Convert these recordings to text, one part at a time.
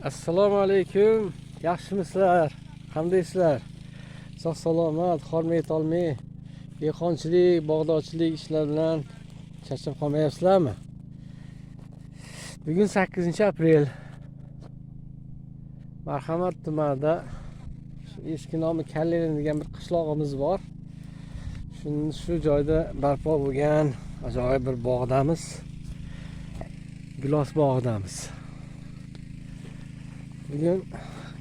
Assalomu alaykum. Yaxshimisizlar? Qandaysizlar? Sog' salomat, hormay tolmay, dehqonchilik, bog'dorchilik ishlar bilan charchab qolmayapsizlarmi? Bugun 8-aprel. Marhamat tumanida eski nomi Kallerin degan bir qishlog'imiz bor. Shu joyda barpo bo'lgan ajoyib bir bog'damiz. Gilos bog'idamiz. Bugun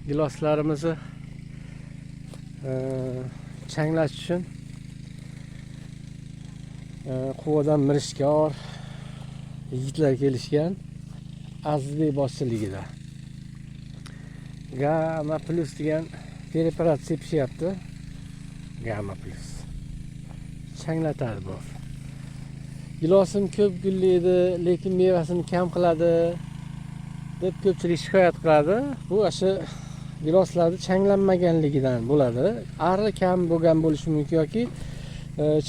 giloslarimizni changlash uchun Quvadan mirishkor yigitlar kelishgan. Azizbek boshchiligida. Gamma Plus degan preparat sepshyapti. Gamma Plus. Changlatadi bu. Gilosim ko'p gullaydi, lekin mevasini kam qiladi deb ko'pchilik shikoyat qiladi. Bu o'sha giloslarning changlanmaganligidan bo'ladi. Ari kam bo'lgan bo'lishi mumkin yoki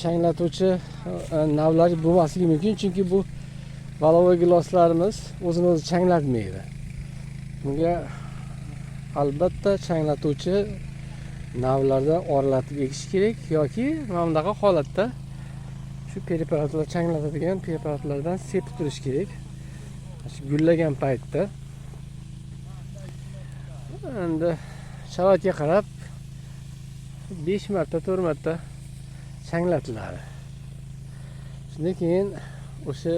changlatuvchi navlari bo'lmasligi mumkin, chunki bu valovoy giloslarimiz o'zini o'zi changlatmaydi. Bunga albatta changlatuvchi navlarda oralatib ekish kerak yoki mana bunaqa holatda shu preparatlar changlatadigan preparatlardan sepib turish kerak. Shu gullagan paytda endi sharoitga qarab 5 marta 4 marta changlatiladi. Shundan keyin o'sha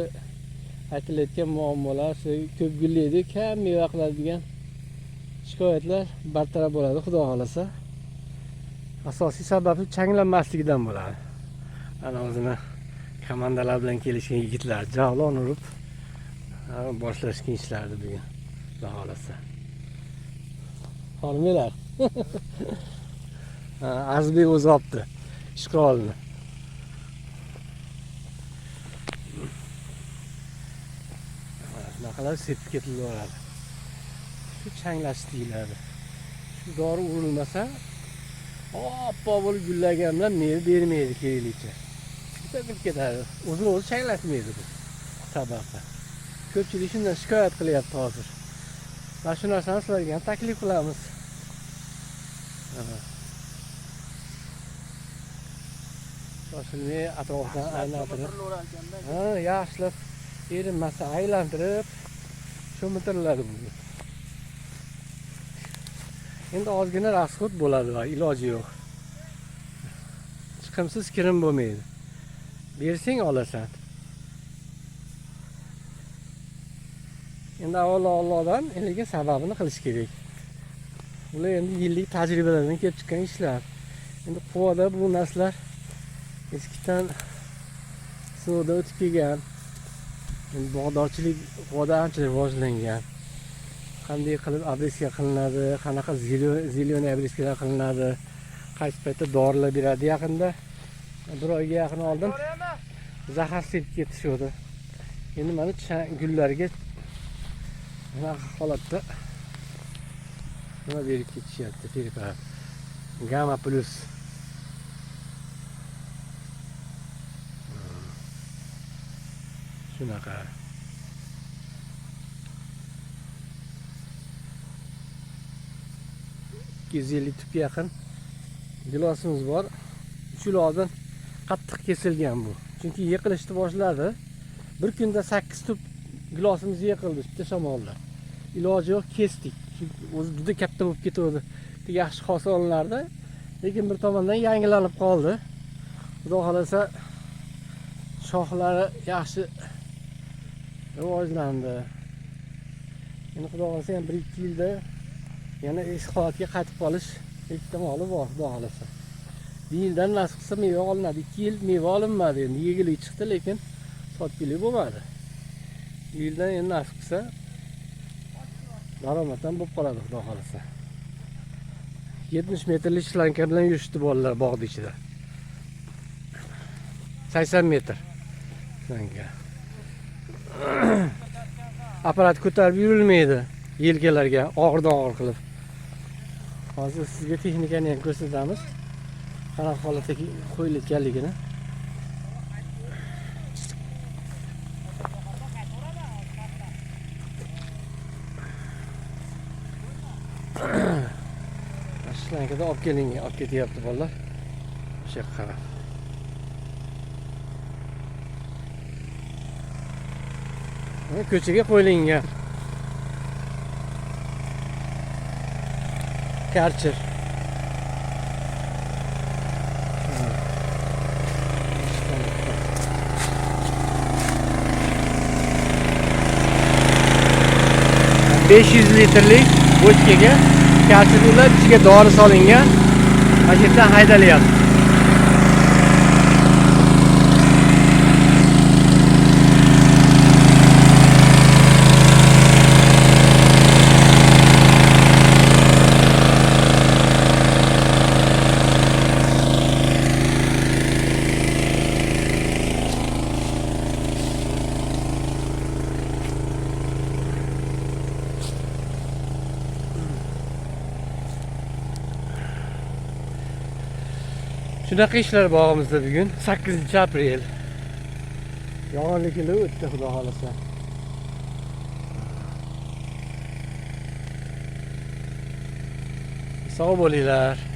aytilayotgan muammolar, ko'p gullaydi, kam meva qiladi degan shikoyatlar bartaraf bo'ladi, xudo xolasa. Asosiy sababi changlanmasligidan bo'ladi. Ana o'zini komandalar bilan kelishgan yigitlar javlon urib boshlashgan ishlardi bugun, xudo xolasa. Hormanglar. Azizbek o'zi olibdi ishqolni. Bunaqalar sepib ketilaveradi. Shu changlash deyiladi. Shu dori urilmasa, oppoq bo'lib gullagan bilan meva bermaydi keraklicha. Ketib ketadi. O'zini o'zi changlatmaydi bu sababi. Ko'pchilik shundan shikoyat qilyapti hozir. Mana shu narsani sizlarga ham taklif qilamiz. Shoshilmay atrofdan aylantirib, yaxshilab erinmasa aylantirib sho'mitiriladi bu. Endi ozgina rasxod bo'ladi va iloji yo'q. Chiqimsiz kirim bo'lmaydi. Bersang olasan. Endi avvalo eliga sababini qilish kerak. Bular endi yillik tajribalardan kelib chiqqan ishlar. Endi quvada bu narsalar eskidan suvda o'tib kelgan. Endi bog'dorchilik quvada ancha rivojlangan. Qanday qilib obreska qilinadi, qanaqa zilyon obreskalar qilinadi, qaysi paytda dorilar beradi. Yaqinda bir oyga yaqin oldin zahar sepib ketishdi. Endi mana gullarga mana holatda nima berib ketishyapti preparat. Gamma Plus. Shunaqa. Tupga yaqin gilosimiz bor. 3 yil oldin qattiq kesilgan bu. Chunki yiqilishni boshladi. Bir kunda 8 tup gilosimiz yiqildi bitta shamolda. Iloji yo'q, kesdik. Chunki o'zi juda katta bo'lib ketdi. Yaxshi hosil olinardi. Lekin bir tomondan yangilanib qoldi. Xudo xolasa shoxlari yaxshi rivojlandi. Endi xudo xolasa ham 1-2 yilda yana eski holatga qaytib qolish ehtimoli bor, xudo xolasa. Bir yildan nasib qilsa meva olinadi. 2 yil meva olinmadi. Endi yegulik chiqdi, lekin sotgilik bo'lmadi. Bir yildan endi nasib qilsa daromaddan bo'lib qoladi, xudo xolasa. 70 metrlik shlanka bilan yurishdi bolalar bog'ning ichida. 80 metr shlanka. Apparat ko'tarib yurilmaydi yelkalarga og'ir qilib. Hozir sizga texnikani ham ko'rsatamiz. Qanaqa holatda qo'yilayotganligini. Shlankadan olib ketyapti bolalar. O'sha yoqqa qarab. Ko'chaga qo'yilgan karcher. litrlik bochkaga karcherlar ichiga dori solingan. Mana shu yerdan haydalyapti. Shunaqa ishlar bog'imizda bugun 8-aprel. Yog'inli kunda o'tdi, xudo xolasa. Sog' bo'linglar.